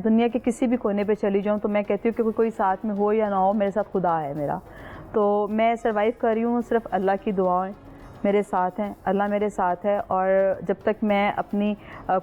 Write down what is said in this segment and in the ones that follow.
دنیا کے کسی بھی کونے پہ چلی جاؤں تو میں کہتی ہوں کہ کوئی ساتھ میں ہو یا نہ ہو، میرے ساتھ خدا ہے میرا. تو میں سروائیو کر رہی ہوں صرف اللہ کی دعائیں میرے ساتھ ہیں، اللہ میرے ساتھ ہے. اور جب تک میں اپنی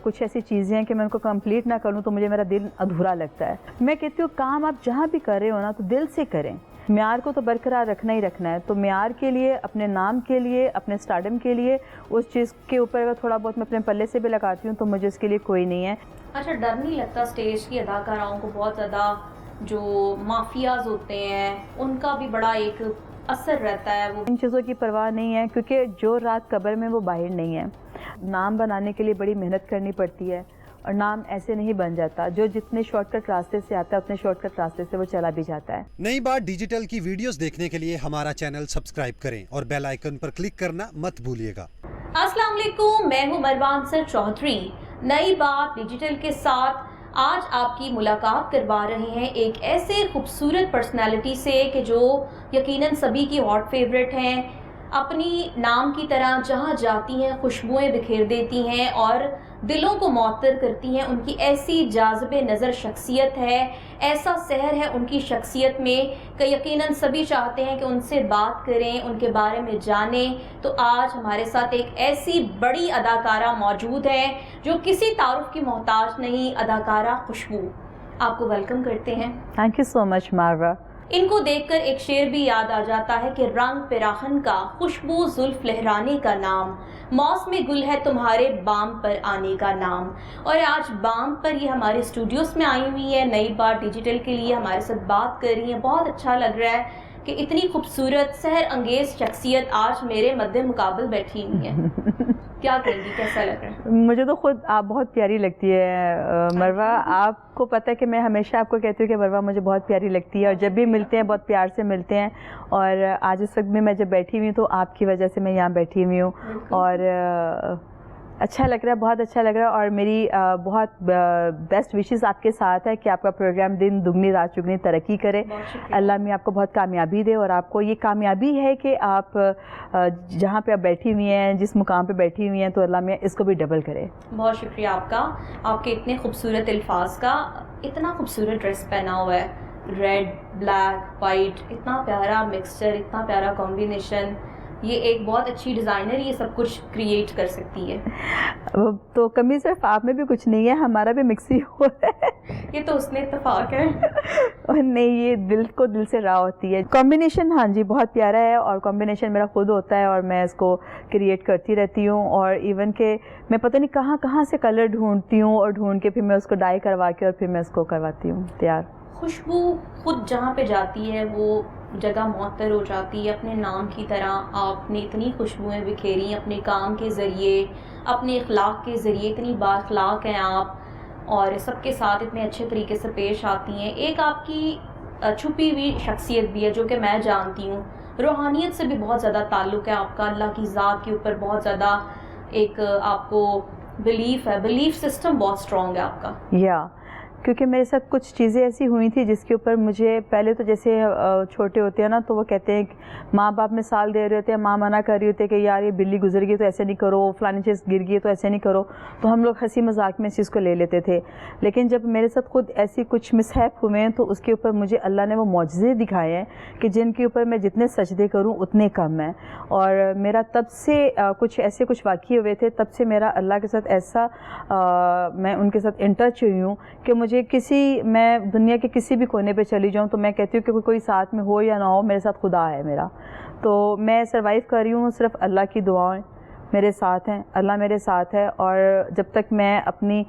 کچھ ایسی چیزیں ہیں کہ میں ان کو کمپلیٹ نہ کروں تو مجھے میرا دل ادھورا لگتا ہے. میں کہتی ہوں کام آپ جہاں بھی کر رہے ہو نا تو دل سے کریں، معیار کو تو برقرار رکھنا ہی رکھنا ہے. تو معیار کے لیے، اپنے نام کے لیے، اپنے اسٹارڈم کے لیے، اس چیز کے اوپر اگر تھوڑا بہت میں اپنے پلے سے بھی لگاتی ہوں تو مجھے اس کے لیے کوئی نہیں ہے. اچھا، ڈر نہیں لگتا اسٹیج کی اداکاراؤں کو بہت زیادہ جو مافیاز ہوتے ہیں ان کا بھی بڑا ایک اثر رہتا ہے؟ وہ ان چیزوں کی پرواہ نہیں ہے کیونکہ جو رات قبر میں وہ باہر نہیں ہے. نام بنانے کے لیے بڑی محنت کرنی پڑتی ہے اور نام ایسے نہیں بن جاتا. جو جتنے شارٹ کٹ راستے سے آتا ہے اتنے شارٹ کٹ راستے سے وہ چلا بھی جاتا ہے. نئی بات ڈیجیٹل کی ویڈیوز دیکھنے کے لیے ہمارا چینل سبسکرائب کریں اور بیل آئیکن پر کلک کرنا مت بھولیے گا. السلام علیکم، میں ہوں مروان انصر چودھری. نئی بات ڈیجیٹل کے ساتھ آج آپ کی ملاقات کروا رہے ہیں ایک ایسے خوبصورت پرسنالٹی سے کہ جو یقیناً سبھی کی ہاٹ فیوریٹ ہیں. اپنی نام کی طرح جہاں جاتی ہیں خوشبوئیں بکھیر دیتی ہیں اور دلوں کو معطر کرتی ہیں. ان کی ایسی جاذب نظر شخصیت ہے، ایسا سحر ہے ان کی شخصیت میں کہ یقیناً سبھی چاہتے ہیں کہ ان سے بات کریں، ان کے بارے میں جانیں. تو آج ہمارے ساتھ ایک ایسی بڑی اداکارہ موجود ہے جو کسی تعارف کی محتاج نہیں، اداکارہ خوشبو. آپ کو ویلکم کرتے ہیں. تھینک یو سو مچ ماروا. ان کو دیکھ کر ایک شعر بھی یاد آ جاتا ہے کہ رنگ پیراہن کا، خوشبو زلف لہرانے کا نام، موسم گل ہے تمہارے بام پر آنے کا نام. اور آج بام پر یہ ہمارے اسٹوڈیوز میں آئی ہوئی ہے، نئی بات ڈیجیٹل کے لیے ہمارے ساتھ بات کر رہی ہیں. بہت اچھا لگ رہا ہے کہ اتنی خوبصورت سحر انگیز شخصیت آج میرے مد مقابل بیٹھی ہوئی ہے. کیا کہیں گی، کیسا لگ رہا ہے؟ مجھے تو خود آپ بہت پیاری لگتی ہے مروہ. آپ کو پتہ ہے کہ میں ہمیشہ آپ کو کہتی ہوں کہ مروہ مجھے بہت پیاری لگتی ہے اور جب بھی ملتے ہیں بہت پیار سے ملتے ہیں. اور آج اس وقت میں جب بیٹھی ہوئی ہوں تو آپ کی وجہ سے میں یہاں بیٹھی ہوئی ہوں اور اچھا لگ رہا ہے، بہت اچھا لگ رہا ہے. اور میری بہت بیسٹ وشز آپ کے ساتھ ہے کہ آپ کا پروگرام دن دگنی رات چگنی ترقی کرے. اللہ میں آپ کو بہت کامیابی دے اور آپ کو یہ کامیابی ہے کہ آپ جہاں پہ آپ بیٹھی ہوئی ہیں، جس مقام پہ بیٹھی ہوئی ہیں، تو اللہ میں اس کو بھی ڈبل کرے. بہت شکریہ آپ کا، آپ کے اتنے خوبصورت الفاظ کا. اتنا خوبصورت ڈریس پہنا ہوا ہے، ریڈ بلیک وائٹ، اتنا پیارا مکسچر، اتنا پیارا کمبینیشن. یہ ایک بہت اچھی ڈیزائنر یہ سب کچھ کریٹ کر سکتی ہے. تو کمی صرف آپ میں بھی کچھ نہیں ہے، ہمارا بھی مکس ہی ہوا ہے. یہ تو اس نے اتفاق ہے. نہیں، یہ دل کو دل سے راہ ہوتی ہے. کمبینیشن ہاں جی بہت پیارا ہے اور کمبینیشن میرا خود ہوتا ہے اور میں اس کو کریٹ کرتی رہتی ہوں. اور ایون کہ میں پتہ نہیں کہاں کہاں سے کلر ڈھونڈتی ہوں اور ڈھونڈ کے پھر میں اس کو ڈائی کروا کے اور پھر میں اس کو کرواتی ہوں تیار. خوشبو خود جہاں پہ جاتی ہے وہ جگہ معطر ہو جاتی ہے. اپنے نام کی طرح آپ نے اتنی خوشبوئیں بکھیری اپنے کام کے ذریعے، اپنے اخلاق کے ذریعے. اتنی با اخلاق ہیں آپ اور سب کے ساتھ اتنے اچھے طریقے سے پیش آتی ہیں. ایک آپ کی چھپی ہوئی شخصیت بھی ہے جو کہ میں جانتی ہوں، روحانیت سے بھی بہت زیادہ تعلق ہے آپ کا، اللہ کی ذات کے اوپر بہت زیادہ ایک آپ کو بلیف ہے، بلیف سسٹم بہت اسٹرانگ ہے آپ کا. کیونکہ میرے ساتھ کچھ چیزیں ایسی ہوئی تھیں جس کے اوپر مجھے پہلے تو جیسے چھوٹے ہوتے ہیں نا تو وہ کہتے ہیں کہ ماں باپ میں سال دے رہے ہوتے ہیں، ماں منع کر رہی ہوتی ہے کہ یار یہ بلی گزر گئی تو ایسے نہیں کرو، فلانی چیز گر گئی تو ایسے نہیں کرو. تو ہم لوگ ہنسی مذاق میں اس چیز کو لے لیتے تھے. لیکن جب میرے ساتھ خود ایسی کچھ مسہیپ ہوئے ہیں تو اس کے اوپر مجھے اللہ نے وہ معجزے دکھائے ہیں کہ جن کے اوپر میں جتنے سجدے کروں اتنے کم ہیں. اور میرا تب سے کچھ ایسے کچھ واقعے ہوئے تھے، تب سے میرا اللہ کے ساتھ ایسا میں ان کے ساتھ ان ٹچ ہوئی ہوں کہ مجھے میں دنیا کے کسی بھی کونے پہ چلی جاؤں تو میں کہتی ہوں کہ کوئی ساتھ میں ہو یا نہ ہو، میرے ساتھ خدا ہے میرا. تو میں سروائیو کر رہی ہوں صرف اللہ کی دعائیں میرے ساتھ ہیں، اللہ میرے ساتھ ہے. اور جب تک میں اپنی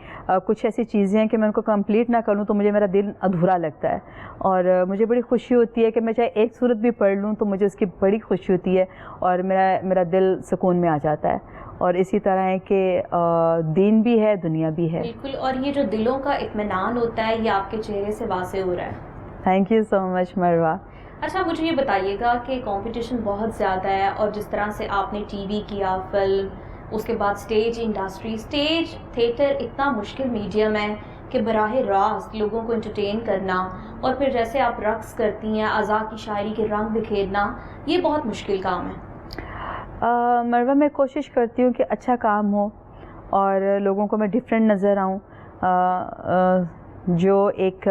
کچھ ایسی چیزیں ہیں کہ میں ان کو کمپلیٹ نہ کروں تو مجھے میرا دل ادھورا لگتا ہے. اور مجھے بڑی خوشی ہوتی ہے کہ میں چاہے ایک سورت بھی پڑھ لوں تو مجھے اس کی بڑی خوشی ہوتی ہے اور میرا دل سکون میں آ جاتا ہے. اور اسی طرح ہے کہ دین بھی ہے، دنیا بھی ہے. بالکل، اور یہ جو دلوں کا اطمینان ہوتا ہے یہ آپ کے چہرے سے واضح ہو رہا ہے. تھینک یو سو مچ مروہ. اچھا، مجھے یہ بتائیے گا کہ کمپٹیشن بہت زیادہ ہے اور جس طرح سے آپ نے ٹی وی کیا، فلم، اس کے بعد اسٹیج انڈسٹری، اسٹیج تھیٹر اتنا مشکل میڈیم ہے کہ براہ راست لوگوں کو انٹرٹین کرنا اور پھر جیسے آپ رقص کرتی ہیں، اعضاء کی شاعری کے رنگ بکھیرنا، یہ بہت مشکل کام ہے. مروہ میں کوشش کرتی ہوں کہ اچھا کام ہو اور لوگوں کو میں ڈفرینٹ نظر آؤں. جو ایک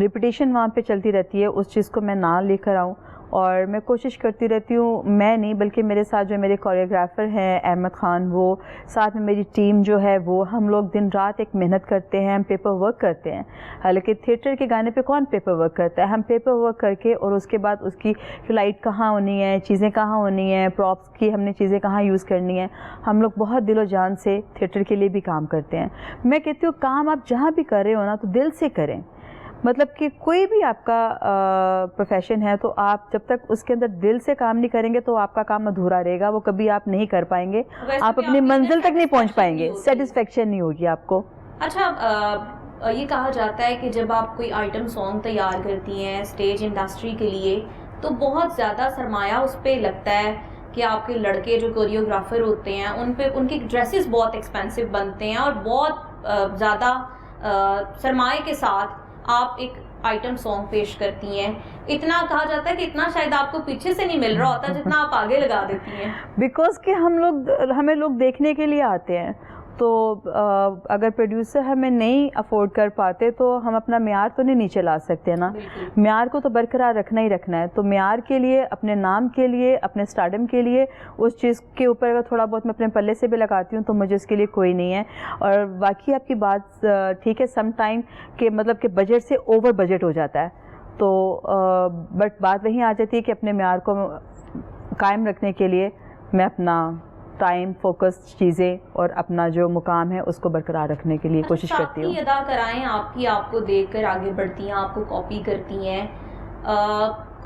ریپیٹیشن وہاں پہ چلتی رہتی ہے اس چیز کو میں نہ لے کر آؤں. اور میں کوشش کرتی رہتی ہوں, میں نہیں بلکہ میرے ساتھ جو میرے کوریوگرافر ہیں احمد خان, وہ ساتھ میں میری ٹیم جو ہے, وہ ہم لوگ دن رات ایک محنت کرتے ہیں, ہم پیپر ورک کرتے ہیں. حالانکہ تھیٹر کے گانے پہ کون پیپر ورک کرتا ہے, ہم پیپر ورک کر کے اور اس کے بعد اس کی فلائٹ کہاں ہونی ہے, چیزیں کہاں ہونی ہیں, پراپس کی ہم نے چیزیں کہاں یوز کرنی ہیں, ہم لوگ بہت دل و جان سے تھیٹر کے لیے بھی کام کرتے ہیں. میں کہتی ہوں کام آپ جہاں بھی کر رہے ہو نا تو دل سے کریں. مطلب کہ کوئی بھی آپ کا پروفیشن ہے تو آپ جب تک اس کے اندر دل سے کام نہیں کریں گے تو آپ کا کام ادھورا رہے گا, وہ کبھی آپ نہیں کر پائیں گے, آپ اپنی منزل تک نہیں پہنچ پائیں گے, سیٹسفیکشن نہیں ہوگی آپ کو. اچھا, یہ کہا جاتا ہے کہ جب آپ کوئی آئٹم سانگ تیار کرتی ہیں اسٹیج انڈسٹری کے لیے تو بہت زیادہ سرمایہ اس پہ لگتا ہے کہ آپ کے لڑکے جو کوریوگرافر ہوتے ہیں ان کے ڈریسز بہت ایکسپینسو بنتے ہیں اور بہت زیادہ سرمایہ کے ساتھ آپ ایک آئٹم سانگ پیش کرتی ہیں. اتنا کہا جاتا ہے کہ اتنا شاید آپ کو پیچھے سے نہیں مل رہا ہوتا جتنا آپ آگے لگا دیتی ہیں. بیکاز کہ ہمیں لوگ دیکھنے کے لیے آتے ہیں, تو اگر پروڈیوسر ہمیں نہیں افورڈ کر پاتے تو ہم اپنا معیار تو نہیں نیچے لا سکتے نا. معیار کو تو برقرار رکھنا ہی رکھنا ہے. تو معیار کے لیے, اپنے نام کے لیے, اپنے اسٹارڈم کے لیے, اس چیز کے اوپر اگر تھوڑا بہت میں اپنے پلے سے بھی لگاتی ہوں تو مجھے اس کے لیے کوئی نہیں ہے. اور باقی آپ کی بات ٹھیک ہے سم ٹائم کہ مطلب کہ بجٹ سے اوور بجٹ ہو جاتا ہے, تو بٹ بات وہیں آ جاتی ہے کہ اپنے معیار کو قائم رکھنے کے لیے میں اپنا ٹائم, فوکس چیزیں اور اپنا جو مقام ہے اس کو برقرار رکھنے کے لیے کوشش کرتی ہوں. آپ کی ادا کرائیں, آپ کو دیکھ کر آگے بڑھتی ہیں, آپ کو کاپی کرتی ہیں.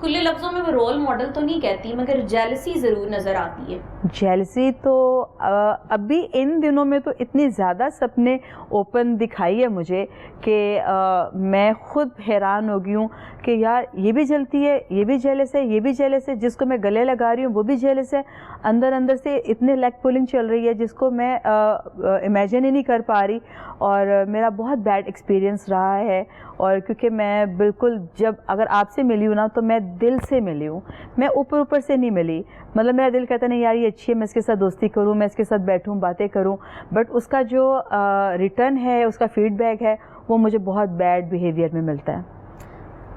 کھلے لفظوں میں وہ رول ماڈل تو نہیں کہتی مگر جیلسی ضرور نظر آتی ہے. جیلسی تو ابھی ان دنوں میں تو اتنی زیادہ سب نے اوپن دکھائی ہے مجھے کہ میں خود حیران ہو گئی ہوں کہ یار یہ بھی جلتی ہے, یہ بھی جیلس ہے, یہ بھی جیلس ہے, جس کو میں گلے لگا رہی ہوں وہ بھی جیلس ہے. اندر سے اتنے لیگ پولنگ چل رہی ہے جس کو میں امیجن ہی نہیں کر پا رہی. اور میرا بہت بیڈ ایکسپیرینس رہا ہے. اور کیونکہ میں بالکل جب اگر آپ سے ملی ہوں نا تو میں دل سے ملی ہوں, میں اوپر سے نہیں ملی. مطلب میرا دل کہتا نہیں یار یہ اچھی ہے, میں اس کے ساتھ دوستی کروں, میں اس کے ساتھ بیٹھوں, باتیں کروں, بٹ اس کا جو ریٹرن ہے, اس کا فیڈ بیک ہے, وہ مجھے بہت بیڈ بیہیویئر میں ملتا ہے.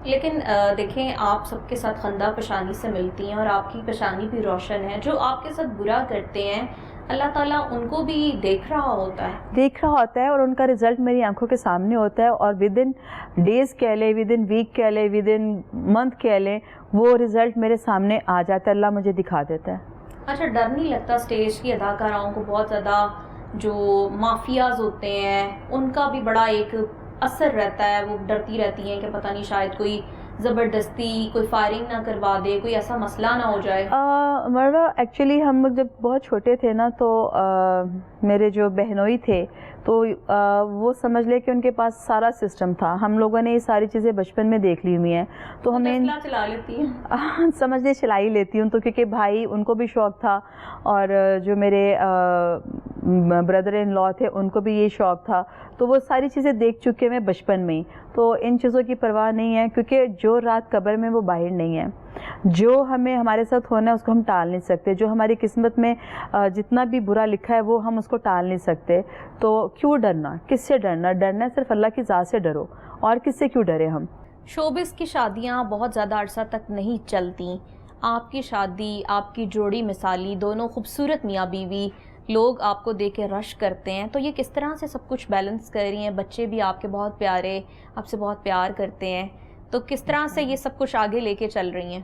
لیکن دیکھیں آپ سب کے ساتھ خندہ پیشانی سے ملتی ہیں اور آپ کی پیشانی بھی روشن ہے. جو آپ کے ساتھ برا کرتے ہیں اللہ تعالیٰ ان کو بھی دیکھ رہا ہوتا ہے اور ان کا رزلٹ میری آنکھوں کے سامنے ہوتا ہے. اور ود ان ڈیز کہہ لیں, ود ان ویک کہہ لیں, ود ان منتھ کہہ لیں, وہ رزلٹ میرے سامنے آ جاتا ہے, اللہ مجھے دکھا دیتا ہے. اچھا, ڈر نہیں لگتا اسٹیج کی اداکاراؤں کو بہت زیادہ جو مافیاز ہوتے ہیں ان کا بھی بڑا ایک اثر رہتا ہے, وہ ڈرتی رہتی ہیں کہ پتہ نہیں شاید کوئی زبردستی کوئی فائرنگ نہ کروا دے, کوئی ایسا مسئلہ نہ ہو جائے؟ مروا ایکچولی ہم لوگ جب بہت چھوٹے تھے نا تو میرے جو بہنوئی تھے تو وہ سمجھ لے کہ ان کے پاس سارا سسٹم تھا. ہم لوگوں نے یہ ساری چیزیں بچپن میں دیکھ لی ہوئی ہیں تو ہمیں چلا لیتی ہیں سمجھ لے چلا ہی لیتی ہوں. تو کیونکہ بھائی ان کو بھی شوق تھا اور جو میرے بردر ان لا تھے ان کو بھی یہ شوق تھا, تو وہ ساری چیزیں دیکھ چکے میں بچپن میں ہی. تو ان چیزوں کی پرواہ نہیں ہے کیونکہ جو رات قبر میں وہ باہر نہیں ہے. جو ہمیں ہمارے ساتھ ہونا ہے اس کو ہم ٹال نہیں سکتے. جو ہماری قسمت میں جتنا بھی برا لکھا ہے وہ ہم اس کو ٹال نہیں سکتے. تو کیوں ڈرنا, کس سے ڈرنا؟ ڈرنا ہے صرف اللہ کی ذات سے ڈرو, اور کس سے کیوں ڈرے ہم. شوبز کی شادیاں بہت زیادہ عرصہ تک نہیں چلتی. آپ کی شادی, آپ کی جوڑی مثالی, دونوں خوبصورت میاں بیوی, لوگ آپ کو دیکھ کے رش کرتے ہیں. تو یہ کس طرح سے سب کچھ بیلنس کر رہی ہیں؟ بچے بھی آپ کے بہت پیارے, آپ سے بہت پیار کرتے ہیں, تو کس طرح سے یہ سب کچھ آگے لے کے چل رہی ہیں؟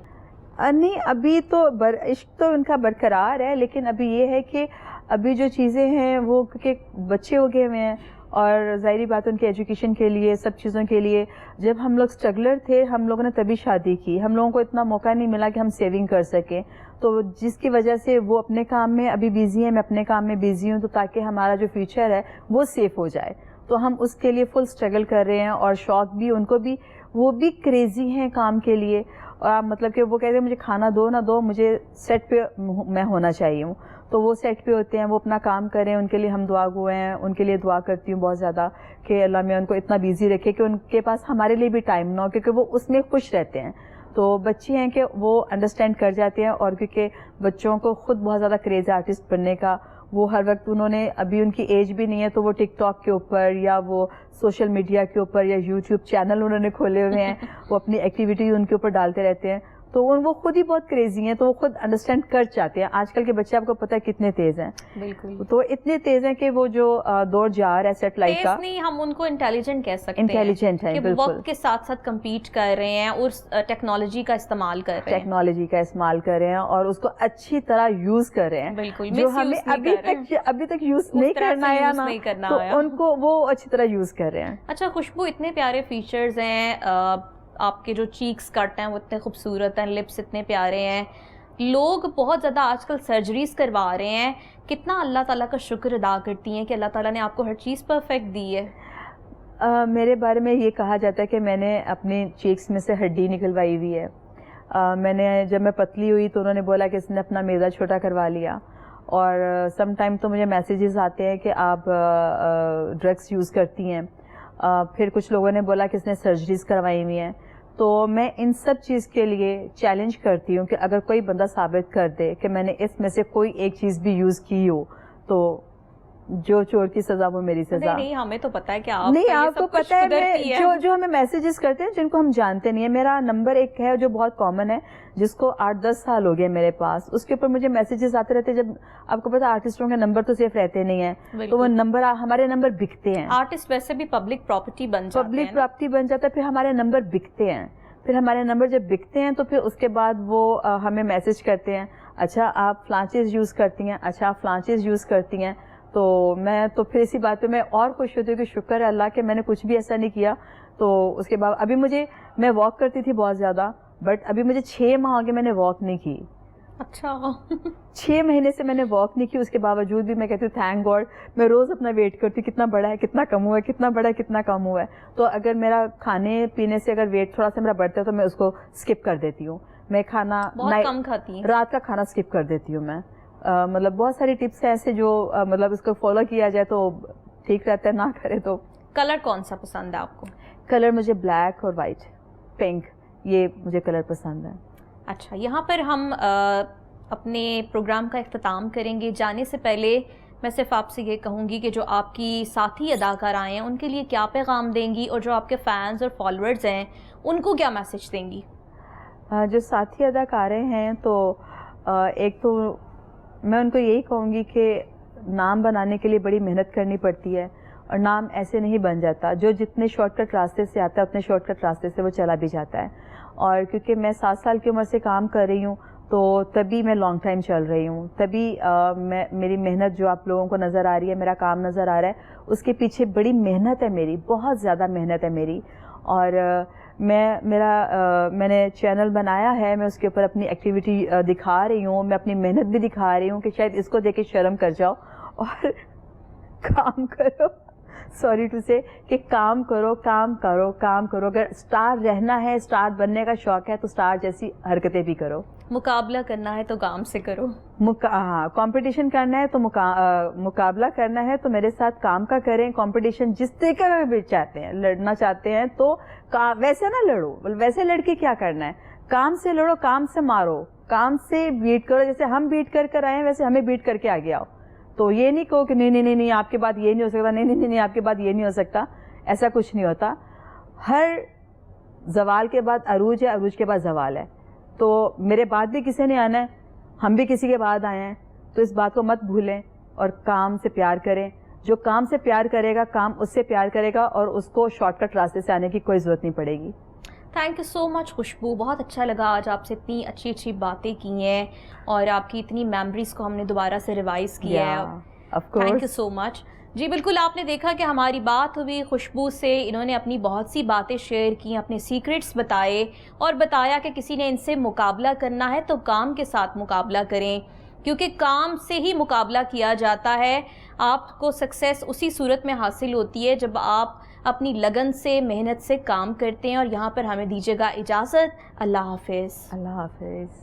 نہیں, ابھی تو عشق تو ان کا برقرار ہے, لیکن ابھی یہ ہے کہ ابھی جو چیزیں ہیں وہ کیونکہ بچے ہو گئے ہوئے ہیں اور ظاہری بات ان کے ایجوکیشن کے لیے, سب چیزوں کے لیے. جب ہم لوگ اسٹرگلر تھے ہم لوگوں نے تبھی شادی کی, ہم لوگوں کو اتنا موقع نہیں ملا کہ ہم سیونگ کر سکیں. تو جس کی وجہ سے وہ اپنے کام میں ابھی بیزی ہیں, میں اپنے کام میں بیزی ہوں, تو تاکہ ہمارا جو فیوچر ہے وہ سیف ہو جائے. تو ہم اس کے لیے فل اسٹرگل کر رہے ہیں. اور شوق بھی ان کو بھی, وہ بھی کریزی ہیں کام کے لیے. اور مطلب کہ وہ کہتے ہیں مجھے کھانا دو نہ دو, مجھے سیٹ پہ میں ہونا چاہیے ہوں. تو وہ سیٹ پہ ہوتے ہیں, وہ اپنا کام کریں, ان کے لیے ہم دعا گو ہیں. ان کے لیے دعا کرتی ہوں بہت زیادہ کہ اللہ میں ان کو اتنا بیزی رکھے کہ ان کے پاس ہمارے لیے بھی ٹائم نہ ہو, کیونکہ وہ اس میں خوش رہتے ہیں. تو بچے ہیں کہ وہ انڈرسٹینڈ کر جاتے ہیں. اور کیونکہ بچوں کو خود بہت زیادہ کریز ہے آرٹسٹ بننے کا, وہ ہر وقت انہوں نے, ابھی ان کی ایج بھی نہیں ہے تو وہ ٹک ٹاک کے اوپر یا وہ سوشل میڈیا کے اوپر یا یوٹیوب چینل انہوں نے کھولے ہوئے ہیں, وہ اپنی ایکٹیویٹیز ان کے اوپر ڈالتے رہتے ہیں. تو وہ خود ہی بہت کریزی ہیں, تو وہ خود انڈرسٹینڈ کر چاہتے ہیں. آج کل کے بچے آپ کو پتہ ہے کتنے تیز ہیں, بالکل, تو اتنے تیز ہیں کہ وہ جو دور جا رہا ہے سیٹ لائف کا, نہیں ہم ان کو انٹیلیجنٹ کہہ سکتے ہیں, انٹیلیجنٹ ہے, کہ وقت کے ساتھ ساتھ کمپیٹ کر رہے ہیں اور ٹیکنالوجی کا استعمال کر رہے ہیں, ٹیکنالوجی کا استعمال کر رہے ہیں اور اس کو اچھی طرح یوز کر رہے ہیں. بالکل, جو ہمیں ابھی تک یوز نہیں کرنا ہے نا, تو ان کو وہ اچھی طرح یوز کر رہے ہیں. اچھا خوشبو, اتنے پیارے فیچرز ہیں, آپ کے جو چیکس کٹ ہیں وہ اتنے خوبصورت ہیں, لپس اتنے پیارے ہیں, لوگ بہت زیادہ آج کل سرجریز کروا رہے ہیں, کتنا اللہ تعالیٰ کا شکر ادا کرتی ہیں کہ اللہ تعالیٰ نے آپ کو ہر چیز پرفیکٹ دی ہے. میرے بارے میں یہ کہا جاتا ہے کہ میں نے اپنی چیکس میں سے ہڈی نکلوائی ہوئی ہے. میں نے جب میں پتلی ہوئی تو انہوں نے بولا کہ اس نے اپنا میدا چھوٹا کروا لیا, اور سم ٹائم تو مجھے میسیجز آتے ہیں کہ آپ ڈرگس یوز کرتی ہیں. پھر کچھ لوگوں نے بولا کہ اس نے سرجریز کروائی ہوئی ہیں. تو میں ان سب چیز کے لیے چیلنج کرتی ہوں کہ اگر کوئی بندہ ثابت کر دے کہ میں نے اس میں سے کوئی ایک چیز بھی یوز کی ہو, تو جو چور کی سزا وہ میری سزا. نہیں ہمیں تو پتا ہے کہ آپ کو پتا ہے, جو ہمیں میسیجز کرتے ہیں جن کو ہم جانتے نہیں ہیں. میرا نمبر ایک ہے جو بہت کامن ہے, جس کو 8-10 سال ہو گئے میرے پاس, اس کے اوپر مجھے میسیجز آتے رہتے ہیں. جب آپ کو پتا آرٹسٹوں کے نمبر تو سیف رہتے نہیں ہیں, تو وہ نمبر, ہمارے نمبر بکتے ہیں. آرٹسٹ ویسے بھی پبلک پراپرٹی بن جاتا ہے, پھر ہمارے نمبر بکتے ہیں. پھر ہمارے نمبر جب بکتے ہیں تو پھر اس کے بعد وہ ہمیں میسج کرتے ہیں, اچھا آپ فلاں چیز یوز کرتی ہیں, اچھا آپ فلاں چیز یوز کرتی ہیں. تو میں تو پھر اسی بات پہ میں اور خوش ہوتی ہوں کہ شکر ہے اللہ کہ میں نے کچھ بھی ایسا نہیں کیا. تو اس کے بعد ابھی میں واک کرتی تھی بہت زیادہ, بٹ ابھی مجھے 6 ماہ ہو گئے میں نے واک نہیں کی. اچھا 6 مہینے سے میں نے واک نہیں کی. اس کے باوجود بھی میں کہتی ہوں تھینک گاڈ. میں روز اپنا ویٹ کرتی ہوں کتنا بڑا ہے, کتنا کم ہوا ہے, کتنا بڑا ہے, کتنا کم ہوا ہے. تو اگر میرا کھانے پینے سے اگر ویٹ تھوڑا سا میرا بڑھتا ہے تو میں اس کو اسکپ کر دیتی ہوں. میں کھانا کم کھاتی ہوں, رات کا کھانا اسکپ کر دیتی ہوں. میں مطلب بہت ساری ٹپس ہیں ایسے جو مطلب اس کو فالو کیا جائے تو ٹھیک رہتا ہے, نہ کرے تو. کلر کون سا پسند ہے آپ کو؟ کلر مجھے بلیک اور وائٹ, پنک, یہ مجھے کلر پسند ہے. اچھا, یہاں پر ہم اپنے پروگرام کا اختتام کریں گے. جانے سے پہلے میں صرف آپ سے یہ کہوں گی کہ جو آپ کی ساتھی اداکار آئے ہیں ان کے لیے کیا پیغام دیں گی, اور جو آپ کے فینز اور فالوورز ہیں ان کو کیا میسج دیں گی؟ جو ساتھی اداکاریں ہیں تو ایک تو میں ان کو یہی کہوں گی کہ نام بنانے کے لیے بڑی محنت کرنی پڑتی ہے, اور نام ایسے نہیں بن جاتا. جو جتنے شارٹ کٹ راستے سے آتا ہے اتنے شارٹ کٹ راستے سے وہ چلا بھی جاتا ہے. اور کیونکہ میں 7 سال کی عمر سے کام کر رہی ہوں تو تبھی میں لانگ ٹائم چل رہی ہوں, تبھی میری محنت جو آپ لوگوں کو نظر آ رہی ہے, میرا کام نظر آ رہا ہے, اس کے پیچھے بڑی محنت ہے میری, بہت زیادہ محنت ہے میری. اور میں نے چینل بنایا ہے, میں اس کے اوپر اپنی ایکٹیویٹی دکھا رہی ہوں, میں اپنی محنت بھی دکھا رہی ہوں کہ شاید اس کو دیکھ کے شرم کر جاؤ اور کام کرو. سوری ٹو سے کہ کام کرو, کام کرو, کام کرو. اگر اسٹار رہنا ہے, اسٹار بننے کا شوق ہے تو اسٹار جیسی حرکتیں بھی کرو. مقابلہ کرنا ہے تو کام سے کرو. ہاں, کمپٹیشن کرنا ہے تو مقابلہ کرنا ہے تو میرے ساتھ کام کا کریں. کمپٹیشن جس طریقے کا بھی چاہتے ہیں, لڑنا چاہتے ہیں تو ویسے نہ لڑو, ویسے لڑ کے کیا کرنا ہے, کام سے لڑو, کام سے مارو, کام سے بیٹ کرو. جیسے ہم بیٹ کر آئے ہیں ویسے ہمیں بیٹ کر کے آگے آؤ. تو یہ نہیں کہو کہ نہیں آپ کے بعد یہ نہیں ہو سکتا, نہیں آپ کے بعد یہ نہیں ہو سکتا. ایسا کچھ نہیں ہوتا. ہر زوال کے بعد عروج ہے, عروج کے بعد زوال ہے. تو میرے بعد بھی کسی نے آنا ہے, ہم بھی کسی کے بعد آئے ہیں. تو اس بات کو مت بھولیں اور کام سے پیار کریں. جو کام سے پیار کرے گا, کام اس سے پیار کرے گا, اور اس کو شارٹ کٹ راستے سے آنے کی کوئی ضرورت نہیں پڑے گی. تھینک یو سو مچ خوشبو, بہت اچھا لگا آج آپ سے اتنی اچھی باتیں کی ہیں, اور آپ کی اتنی میموریز کو ہم نے دوبارہ سے ریوائز کیا ہے. تھینک یو سو مچ. جی بالکل, آپ نے دیکھا کہ ہماری بات ہوئی خوشبو سے, انہوں نے اپنی بہت سی باتیں شیئر کی, اپنے سیکرٹس بتائے, اور بتایا کہ کسی نے ان سے مقابلہ کرنا ہے تو کام کے ساتھ مقابلہ کریں, کیونکہ کام سے ہی مقابلہ کیا جاتا ہے. آپ کو سکسیس اسی صورت میں حاصل ہوتی ہے جب آپ اپنی لگن سے, محنت سے کام کرتے ہیں. اور یہاں پر ہمیں دیجیے گا اجازت. اللہ حافظ. اللہ حافظ.